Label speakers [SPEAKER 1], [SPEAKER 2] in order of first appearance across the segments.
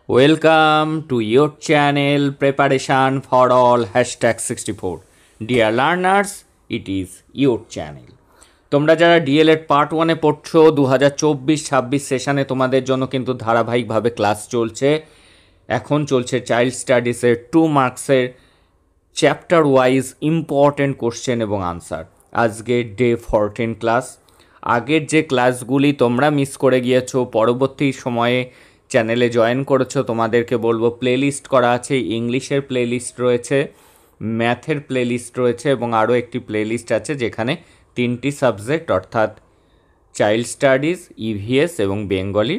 [SPEAKER 1] Welcome to your channel Preparation for All #64. Dear learners, it is your channel. তোমরা যারা D.El.Ed part 1-এ পড়ছো 2024-26 সেশনে তোমাদের জন্য কিন্তু ধারাবাহিকভাবে ক্লাস চলছে। এখন চলছে চাইল্ড স্টাডিজের 2 মার্কসের চ্যাপ্টার ওয়াইজ ইম্পর্টেন্ট কোশ্চেন এবং আনসার। আজকে ডে 14 ক্লাস। আগের যে ক্লাসগুলি তোমরা মিস করে গিয়েছো, পরবর্তী সময়ে চ্যানেলে জয়েন করেছো, তোমাদেরকে বলবো প্লেলিস্ট করা আছে। ইংলিশের প্লেলিস্ট রয়েছে, ম্যাথের প্লেলিস্ট রয়েছে এবং আরও একটি প্লেলিস্ট আছে যেখানে 3টি সাবজেক্ট অর্থাৎ চাইল্ড স্টাডিজ, ইভিএস এবং বেঙ্গলি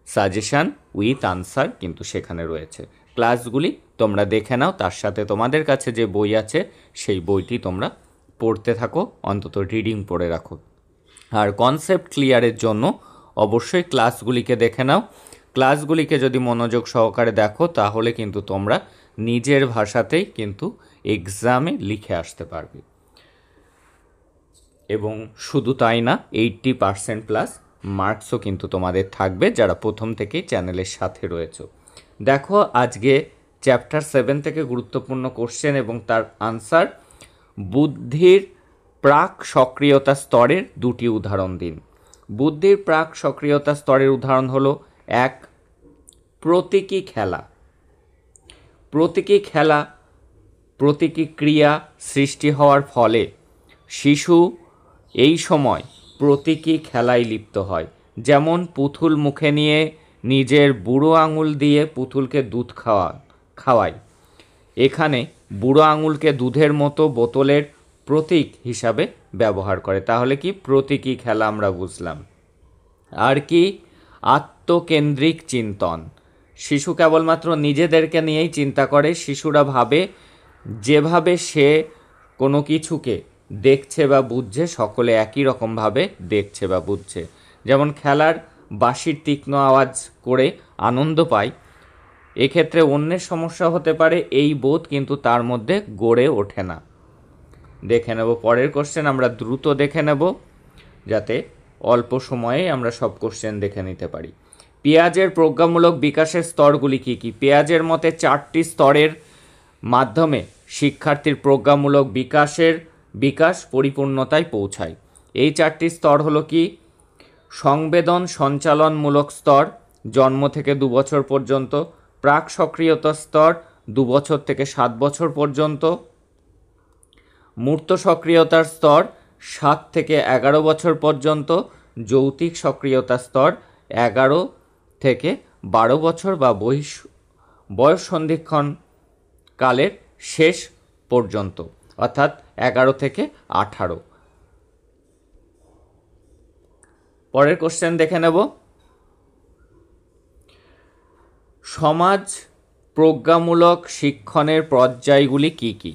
[SPEAKER 1] সাজেশান উইথ আনসার কিন্তু সেখানে রয়েছে। ক্লাসগুলি তোমরা দেখে নাও, তার সাথে তোমাদের কাছে যে বই আছে সেই বইটি তোমরা পড়তে থাকো, অন্তত রিডিং পড়ে রাখো। আর কনসেপ্ট ক্লিয়ারের জন্য অবশ্যই ক্লাসগুলিকে দেখে নাও। ক্লাসগুলিকে যদি মনোযোগ সহকারে দেখো তাহলে কিন্তু তোমরা নিজের ভাষাতেই কিন্তু এক্সামে লিখে আসতে পারবে। এবং শুধু তাই না, 80% প্লাস মার্কসও কিন্তু তোমাদের থাকবে যারা প্রথম থেকেই চ্যানেলের সাথে রয়েছে। দেখো আজকে চ্যাপ্টার 7 থেকে গুরুত্বপূর্ণ কোশ্চেন এবং তার আনসার। বুদ্ধির প্রাক সক্রিয়তা স্তরের 2টি উদাহরণ দিন। বুদ্ধির প্রাক সক্রিয়তা স্তরের উদাহরণ হলো 1, প্রতীকী খেলা। প্রতীকী খেলা, প্রতীকী ক্রিয়া সৃষ্টি হওয়ার ফলে শিশু এই সময় প্রতীকী খেলায় লিপ্ত হয়। যেমন পুতুল মুখে নিয়ে নিজের বুড়ো আঙুল দিয়ে পুতুলকে দুধ খাওয়ায়। এখানে বুড়ো আঙুলকে দুধের মতো বোতলের প্রতীক হিসাবে ব্যবহার করে। তাহলে কি প্রতীকী খেলা আমরা বুঝলাম। আর কি, আত্মকেন্দ্রিক চিন্তন। শিশু কেবলমাত্র নিজেদেরকে নিয়েই চিন্তা করে। শিশুরা ভাবে যেভাবে সে কোনো কিছুকে দেখছে বা বুঝছে সকলে একই রকমভাবে দেখছে বা বুঝছে। যেমন খেলার বাঁশির তীক্ষ্ণ আওয়াজ করে আনন্দ পায়, এক্ষেত্রে অন্যের সমস্যা হতে পারে এই বোধ কিন্তু তার মধ্যে গড়ে ওঠে না। দেখে নেব পরের কোশ্চেন, আমরা দ্রুত দেখে নেব যাতে অল্প সময়ে আমরা সব কোশ্চেন দেখে নিতে পারি। পেঁয়াজের প্রজ্ঞামূলক বিকাশের স্তরগুলি কী কী? পেঁয়াজের মতে 4টি স্তরের মাধ্যমে শিক্ষার্থীর প্রজ্ঞামূলক বিকাশ পরিপূর্ণতায় পৌঁছায়। এই 4টি স্তর হলো কি? সংবেদন সঞ্চালনমূলক স্তর জন্ম থেকে 2 বছর পর্যন্ত, প্রাক সক্রিয়তা স্তর 2 বছর থেকে 7 বছর পর্যন্ত, মূর্ত সক্রিয়তার স্তর 7 থেকে 11 বছর পর্যন্ত, যৌতিক সক্রিয়তা স্তর 11 থেকে 12 বছর বা বয়স সন্ধিক্ষণ কালের শেষ পর্যন্ত অর্থাৎ 11 থেকে 18। পরের কোশ্চেন দেখে নেব। সমাজ প্রজ্ঞামূলক শিক্ষণের পর্যায়গুলি কী কী?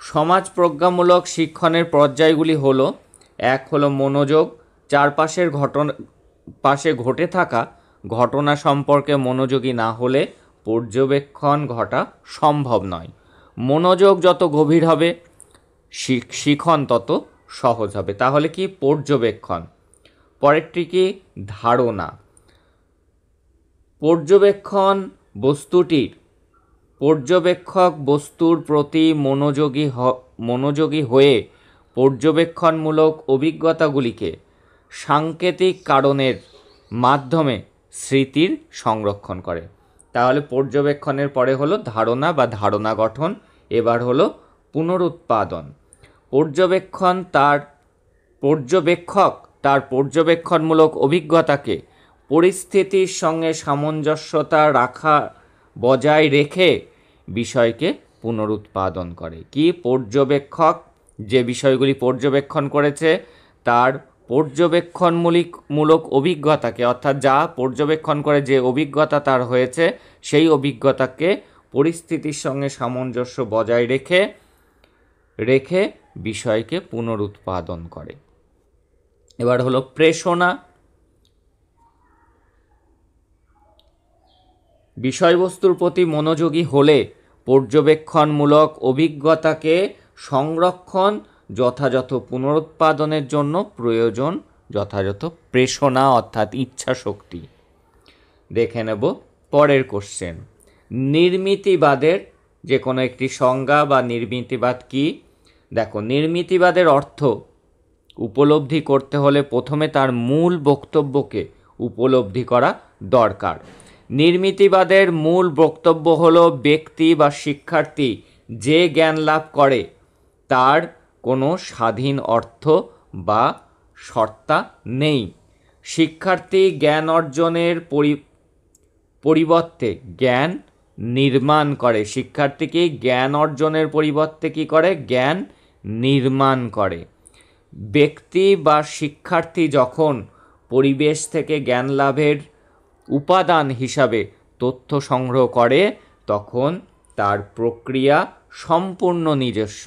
[SPEAKER 1] সমাজ প্রজ্ঞামূলক শিক্ষণের পর্যায়গুলি হলো 1 হলো মনোযোগ। চারপাশের পাশে ঘটে থাকা ঘটনা সম্পর্কে মনোযোগী না হলে পর্যবেক্ষণ ঘটা সম্ভব নয়। মনোযোগ যত গভীর হবে শিখন তত সহজ হবে। তাহলে কি? পর্যবেক্ষণ। পরেরটি কি? ধারণা। পর্যবেক্ষক বস্তুর প্রতি মনোযোগী হয়ে পর্যবেক্ষণমূলক অভিজ্ঞতাগুলিকে সাংকেতিক কারণের মাধ্যমে স্মৃতির সংরক্ষণ করে। তাহলে পর্যবেক্ষণের পরে হলো ধারণা বা ধারণা গঠন। এবার হলো পুনরুৎপাদন। পর্যবেক্ষক তার পর্যবেক্ষণমূলক অভিজ্ঞতাকে পরিস্থিতির সঙ্গে সামঞ্জস্যতা বজায় রেখে বিষয়কে পুনরুৎপাদন করে। কি? পর্যবেক্ষক যে বিষয়গুলি পর্যবেক্ষণ করেছে তার পর্যবেক্ষণমূলক অভিজ্ঞতাকে, অর্থাৎ যা পর্যবেক্ষণ করে যে অভিজ্ঞতা তার হয়েছে সেই অভিজ্ঞতাকে পরিস্থিতির সঙ্গে সামঞ্জস্য বজায় রেখে বিষয়কে পুনরুৎপাদন করে। এবার হলো প্রেষণা। বিষয়বস্তুর প্রতি মনোযোগী হলে পর্যবেক্ষণমূলক অভিজ্ঞতাকে সংরক্ষণ যথাযথ পুনরুৎপাদনের জন্য প্রয়োজন যথাযথ প্রেষণা অর্থাৎ ইচ্ছা শক্তি। দেখে নেব পরের কোশ্চেন, নির্মিতিবাদের যে কোনো একটি সংজ্ঞা বা নির্মিতিবাদ কি? দেখো, নির্মিতিবাদের অর্থ উপলব্ধি করতে হলে প্রথমে তার মূল বক্তব্যকে উপলব্ধি করা দরকার। নির্মিতিবাদের মূল বক্তব্য হলো ব্যক্তি বা শিক্ষার্থী যে জ্ঞান লাভ করে তার কোনো স্বাধীন অর্থ বা সত্তা নেই। শিক্ষার্থী জ্ঞান অর্জনের পরিবর্তে জ্ঞান নির্মাণ করে। শিক্ষার্থীকে জ্ঞান অর্জনের পরিবর্তে কী করে? জ্ঞান নির্মাণ করে। ব্যক্তি বা শিক্ষার্থী যখন পরিবেশ থেকে জ্ঞান লাভের উপাদান হিসাবে তথ্য সংগ্রহ করে তখন তার প্রক্রিয়া সম্পূর্ণ নিজস্ব,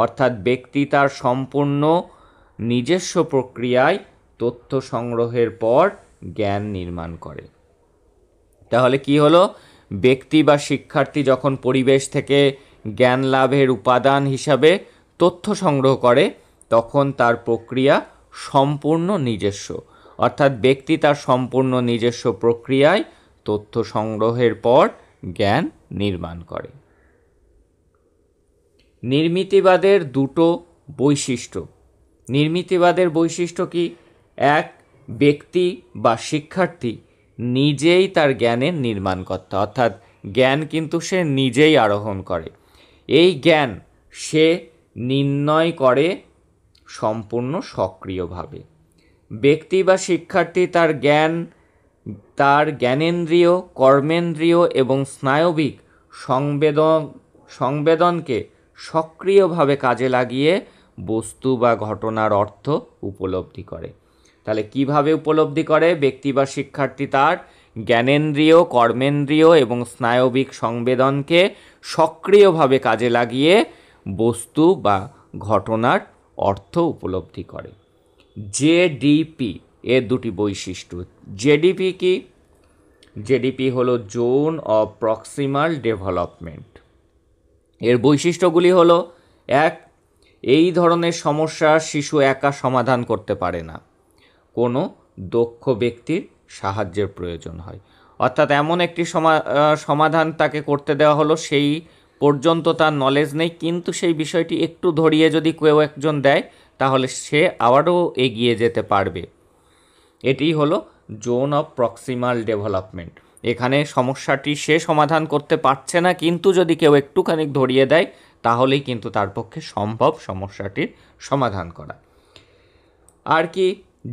[SPEAKER 1] অর্থাৎ ব্যক্তি তার সম্পূর্ণ নিজস্ব প্রক্রিয়ায় তথ্য সংগ্রহের পর জ্ঞান নির্মাণ করে। তাহলে কি হলো? ব্যক্তি বা শিক্ষার্থী যখন পরিবেশ থেকে জ্ঞান লাভের উপাদান হিসাবে তথ্য সংগ্রহ করে তখন তার প্রক্রিয়া সম্পূর্ণ নিজস্ব, অর্থাৎ ব্যক্তি তার সম্পূর্ণ নিজস্ব প্রক্রিয়ায় তথ্য সংগ্রহের পর জ্ঞান নির্মাণ করে। নির্মিতিবাদের দুটো বৈশিষ্ট্য। নির্মিতিবাদের বৈশিষ্ট্য কি? এক, ব্যক্তি বা শিক্ষার্থী নিজেই তার জ্ঞানের নির্মাণকর্তা, অর্থাৎ জ্ঞান কিন্তু সে নিজেই আরোহণ করে। এই জ্ঞান সে নির্ণয় করে সম্পূর্ণ সক্রিয়ভাবে। ব্যক্তি বা শিক্ষার্থী তার জ্ঞানেন্দ্রিয়, কর্মেন্দ্রিয় এবং স্নায়বিক সংবেদনকে সক্রিয়ভাবে কাজে লাগিয়ে বস্তু বা ঘটনার অর্থ উপলব্ধি করে। তাহলে কিভাবে উপলব্ধি করে? ব্যক্তি বা শিক্ষার্থী তার জ্ঞানেন্দ্রিয়, কর্মেন্দ্রিয় এবং স্নায়বিক সংবেদনকে সক্রিয়ভাবে কাজে লাগিয়ে বস্তু বা ঘটনার অর্থ উপলব্ধি করে। জেডিপি এর দুটি বৈশিষ্ট্য। জেডিপি কি? জেডিপি হলো জোন অফ প্রক্সিমাল ডেভেলপমেন্ট। এর বৈশিষ্ট্যগুলি হলো, এক, এই ধরনের সমস্যা শিশু একা সমাধান করতে পারে না, কোনো দক্ষ ব্যক্তির সাহায্যের প্রয়োজন হয়। অর্থাৎ এমন একটি সমাধান তাকে করতে দেওয়া হলো, সেই পর্যন্ত তার নলেজ নেই, কিন্তু সেই বিষয়টি একটু ধরিয়ে যদি কেউ একজন দেয় তাহলে সে আবারও এগিয়ে যেতে পারবে। এটি হলো জোন অফ প্রক্সিমাল ডেভেলপমেন্ট। এখানে সমস্যাটি সে সমাধান করতে পারছে না, কিন্তু যদি কেউ একটুখানি ধরিয়ে দেয় তাহলেই কিন্তু তার পক্ষে সম্ভব সমস্যাটির সমাধান করা। আর কি?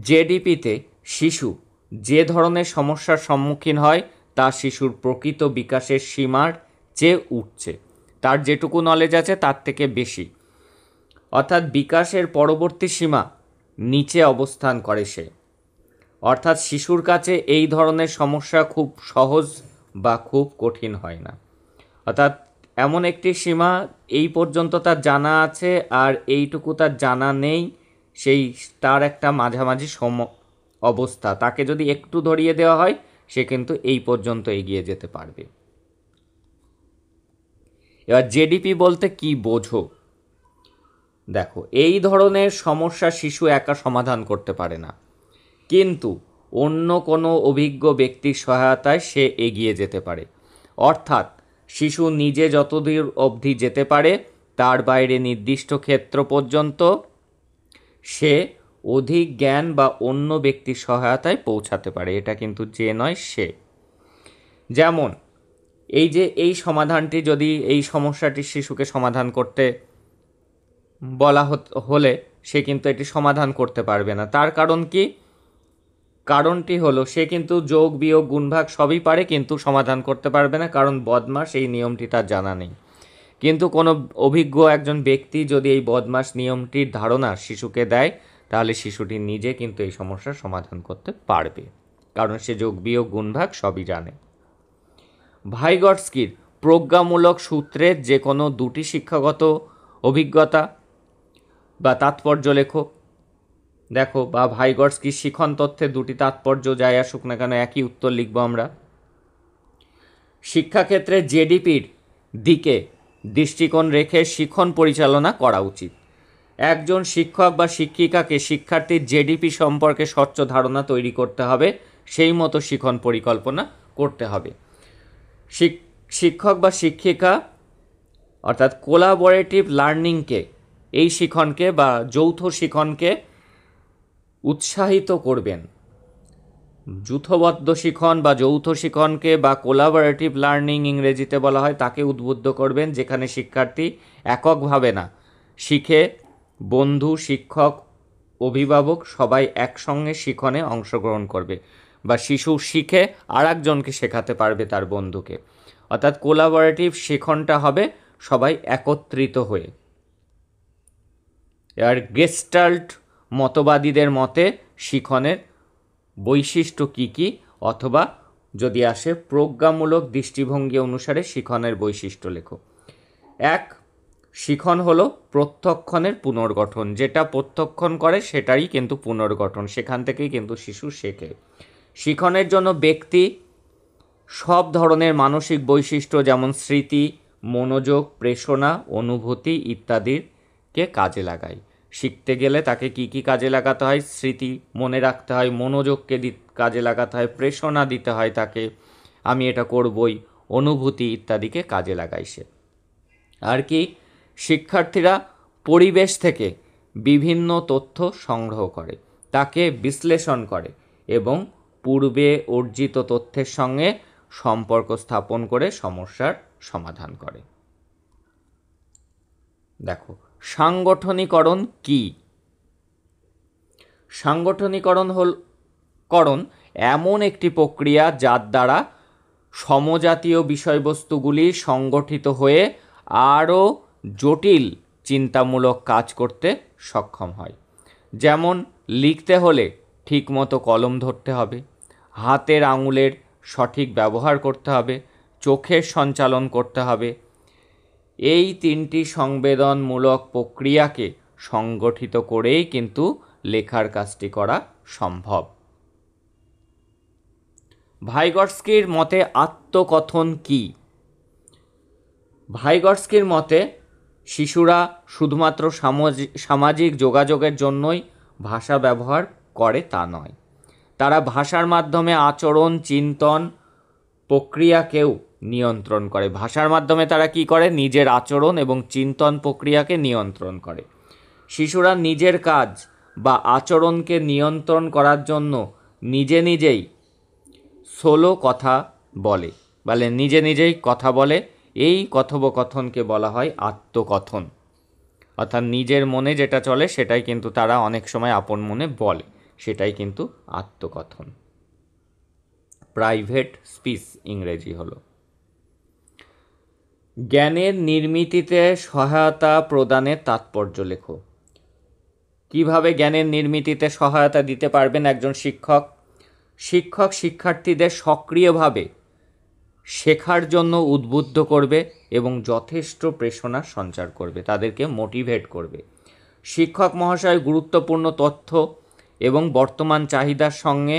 [SPEAKER 1] জেডিপিতে শিশু যে ধরনের সমস্যার সম্মুখীন হয় তা শিশুর প্রকৃত বিকাশের সীমার চেয়ে উঠছে, তার যেটুকু নলেজ আছে তার থেকে বেশি, অর্থাৎ বিকাশের পরবর্তী সীমা নিচে অবস্থান করে সে। অর্থাৎ শিশুর কাছে এই ধরনের সমস্যা খুব সহজ বা খুব কঠিন হয় না, অর্থাৎ এমন একটি সীমা এই পর্যন্ত তার জানা আছে আর এইটুকু তার জানা নেই, তার একটা মাঝামাঝি অবস্থা। তাকে যদি একটু ধরিয়ে দেওয়া হয় সে কিন্তু এই পর্যন্ত এগিয়ে যেতে পারবে। এবার জেডিপি বলতে কি বোঝো? দেখো, এই ধরনের সমস্যা শিশু একা সমাধান করতে পারে না, কিন্তু অন্য কোনো অভিজ্ঞ ব্যক্তির সহায়তায় সে এগিয়ে যেতে পারে। অর্থাৎ শিশু নিজে যতদূর অবধি যেতে পারে তার বাইরে নির্দিষ্ট ক্ষেত্র পর্যন্ত সে অধিক জ্ঞান বা অন্য ব্যক্তির সহায়তায় পৌঁছাতে পারে। এটা কিন্তু যে নয় সে। যেমন এই সমাধানটি যদি এই সমস্যাটি শিশুকে সমাধান করতে বলা হলে সে কিন্তু এটি সমাধান করতে পারবে না। তার কারণ কি? কারণটি হলো সে কিন্তু যোগ, বিয়োগ, গুণভাগ সবই পারে, কিন্তু সমাধান করতে পারবে না, কারণ বদমাশ এই নিয়মটি তার জানা নেই। কিন্তু কোনো অভিজ্ঞ একজন ব্যক্তি যদি এই বদমাশ নিয়মটির ধারণা শিশুকে দেয় তাহলে শিশুটি নিজে কিন্তু এই সমস্যার সমাধান করতে পারবে, কারণ সে যোগ, বিয়োগ, গুণভাগ সবই জানে। ভাইগটস্কির প্রজ্ঞামূলক সূত্রের যে কোনো দুটি শিক্ষাগত অভিজ্ঞতা বা তাৎপর্য লেখো। দেখো, বা ভাইগটস্কির শিখন তথ্যের দুটি তাৎপর্য যাই আসুক না কেন একই উত্তর লিখব আমরা। শিক্ষাক্ষেত্রে জেডিপির দিকে দৃষ্টিকোণ রেখে শিখন পরিচালনা করা উচিত। একজন শিক্ষক বা শিক্ষিকাকে শিক্ষার্থীর জেডিপি সম্পর্কে স্বচ্ছ ধারণা তৈরি করতে হবে, সেই মতো শিখন পরিকল্পনা করতে হবে। শিক্ষক বা শিক্ষিকা অর্থাৎ কোলাবোরেটিভ লার্নিংকে, এই শিখনকে বা যৌথ শিখনকে উৎসাহিত করবেন। যূথবদ্ধ শিখন বা যৌথ শিখনকে বা কোলাবোরেটিভ লার্নিং ইংরেজিতে বলা হয়, তাকে উদ্বুদ্ধ করবেন, যেখানে শিক্ষার্থী এককভাবে না শিখে বন্ধু, শিক্ষক, অভিভাবক সবাই একসঙ্গে শিখনে অংশগ্রহণ করবে, বা শিশু শিখে আর একজনকে শেখাতে পারবে তার বন্ধুকে। অর্থাৎ কোলাবোরেটিভ শিখনটা হবে সবাই একত্রিত হয়ে। আর গেস্টাল্ট মতবাদীদের মতে শিখনের বৈশিষ্ট্য কী কী, অথবা যদি আসে প্রজ্ঞামূলক দৃষ্টিভঙ্গি অনুসারে শিখনের বৈশিষ্ট্য লেখো। 1, শিখন হলো প্রত্যক্ষণের পুনর্গঠন, যেটা প্রত্যক্ষণ করে সেটাই কিন্তু পুনর্গঠন, সেখান থেকেই কিন্তু শিশু শেখে। শিখনের জন্য ব্যক্তি সব ধরনের মানসিক বৈশিষ্ট্য যেমন স্মৃতি, মনোযোগ, প্রেরণা, অনুভূতি ইত্যাদিকে কাজে লাগায়। শিখতে গেলে তাকে কি কি কাজে লাগাতে হয়? স্মৃতি মনে রাখতে হয়, মনোযোগকে কাজে লাগাতে হয়, প্রেরণা দিতে হয় তাকে, আমি এটা করবই, অনুভূতি ইত্যাদিকে কাজে লাগায় সে। আর কি, শিক্ষার্থীরা পরিবেশ থেকে বিভিন্ন তথ্য সংগ্রহ করে, তাকে বিশ্লেষণ করে এবং পূর্বে অর্জিত তথ্যের সঙ্গে সম্পর্ক স্থাপন করে সমস্যার সমাধান করে। দেখো, সাংগঠনিকরণ কি? সাংগঠনিকরণ এমন একটি প্রক্রিয়া যার দ্বারা সমজাতীয় বিষয়বস্তুগুলি সংগঠিত হয়ে আরও জটিল চিন্তামূলক কাজ করতে সক্ষম হয়। যেমন লিখতে হলে ঠিকমতো কলম ধরতে হবে, হাতের আঙুলের সঠিক ব্যবহার করতে হবে, চোখের সঞ্চালন করতে হবে। এই 3টি সংবেদনমূলক প্রক্রিয়াকে সংগঠিত করেই কিন্তু লেখার কাজটি করা সম্ভব। ভাইগটস্কির মতে আত্মকথন কি? ভাইগটস্কির মতে শিশুরা শুধুমাত্র সামাজিক যোগাযোগের জন্যই ভাষা ব্যবহার করে তা নয়, তারা ভাষার মাধ্যমে আচরণ, চিন্তন প্রক্রিয়াকেও নিয়ন্ত্রণ করে। ভাষার মাধ্যমে তারা কি করে? নিজের আচরণ এবং চিন্তন প্রক্রিয়াকে নিয়ন্ত্রণ করে। শিশুরা নিজের কাজ বা আচরণকে নিয়ন্ত্রণ করার জন্য নিজে নিজেই সোলো কথা বলে, নিজে নিজেই কথা বলে। এই কথোপকথনকে বলা হয় আত্মকথন। অর্থাৎ নিজের মনে যেটা চলে সেটাই কিন্তু তারা অনেক সময় আপন মনে বলে, সেটাই কিন্তু আত্মকথন। প্রাইভেট স্পিচ ইংরেজি হলো। জ্ঞানের নির্মিতিতে সহায়তা প্রদানের তাৎপর্য লেখো। কিভাবে জ্ঞানের নির্মিতিতে সহায়তা দিতে পারবেন একজন শিক্ষক? শিক্ষক শিক্ষার্থীদের সক্রিয়ভাবে শেখার জন্য উদ্বুদ্ধ করবে এবং যথেষ্ট প্রেরণা সঞ্চার করবে, তাদেরকে মোটিভেট করবে। শিক্ষক মহাশয় গুরুত্বপূর্ণ তথ্য এবং বর্তমান চাহিদার সঙ্গে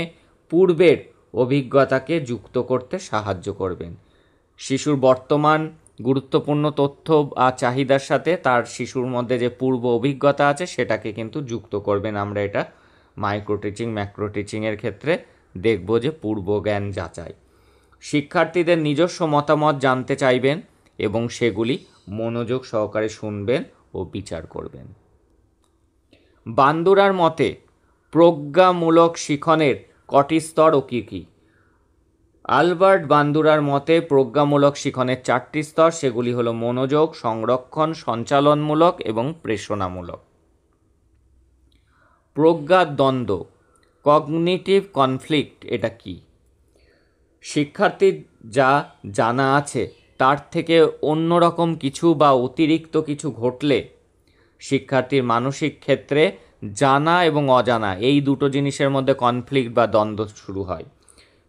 [SPEAKER 1] পূর্বের অভিজ্ঞতাকে যুক্ত করতে সাহায্য করবেন। শিশুর বর্তমান গুরুত্বপূর্ণ তথ্য আর চাহিদার সাথে তার শিশুর মধ্যে যে পূর্ব অভিজ্ঞতা আছে সেটাকে কিন্তু যুক্ত করবেন। আমরা এটা মাইক্রো টিচিং, ম্যাক্রো টিচিংয়ের ক্ষেত্রে দেখব যে পূর্ব জ্ঞান যাচাই। শিক্ষার্থীদের নিজস্ব মতামত জানতে চাইবেন এবং সেগুলি মনোযোগ সহকারে শুনবেন ও বিচার করবেন। বান্দুরার মতে প্রজ্ঞামূলক শিখনের কটি স্তর ও কী কী? আলবার্ট বান্দুরার মতে প্রজ্ঞামূলক শিখনের 4টি স্তর, সেগুলি হলো মনোযোগ, সংরক্ষণ, সঞ্চালনমূলক এবং প্রেরণামূলক। প্রজ্ঞার দ্বন্দ্ব, কগনিটিভ কনফ্লিক্ট, এটা কি? শিক্ষার্থীর যা জানা আছে তার থেকে অন্যরকম কিছু বা অতিরিক্ত কিছু ঘটলে শিক্ষার্থীর মানসিক ক্ষেত্রে জানা এবং অজানা এই দুটো জিনিসের মধ্যে কনফ্লিক্ট বা দ্বন্দ্ব শুরু হয়,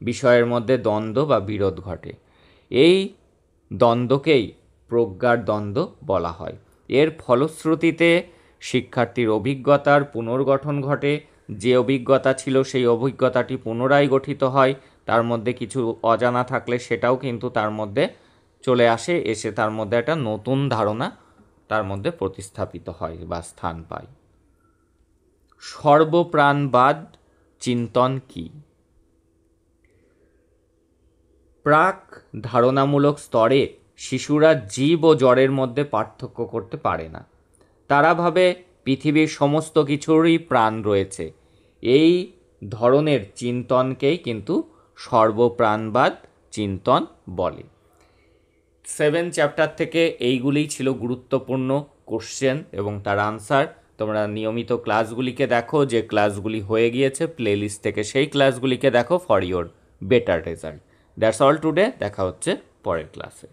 [SPEAKER 1] বিষয়ের মধ্যে দ্বন্দ্ব বা বিরোধ ঘটে। এই দ্বন্দ্বকেই প্রজ্ঞার দ্বন্দ্ব বলা হয়। এর ফলশ্রুতিতে শিক্ষার্থীর অভিজ্ঞতার পুনর্গঠন ঘটে, যে অভিজ্ঞতা ছিল সেই অভিজ্ঞতাটি পুনরায় গঠিত হয়, তার মধ্যে কিছু অজানা থাকলে সেটাও কিন্তু তার মধ্যে চলে আসে, এসে তার মধ্যে একটা নতুন ধারণা তার মধ্যে প্রতিস্থাপিত হয় বা স্থান পায়। সর্বপ্রাণবাদ চিন্তন কি? প্রাক ধারণামূলক স্তরে শিশুরা জীব ও জড়ের মধ্যে পার্থক্য করতে পারে না। তারা ভাবে পৃথিবীর সমস্ত কিছুরই প্রাণ রয়েছে। এই ধরনের চিন্তনকেই কিন্তু সর্বপ্রাণবাদ চিন্তন বলে। 7 চ্যাপ্টার থেকে এইগুলিই ছিল গুরুত্বপূর্ণ কোশ্চেন এবং তার আনসার। তোমরা নিয়মিত ক্লাসগুলিকে দেখো, যে ক্লাসগুলি হয়ে গিয়েছে প্লেলিস্ট থেকে সেই ক্লাসগুলিকে দেখো for your better result. That's all today. দেখা হচ্ছে পরের ক্লাসে।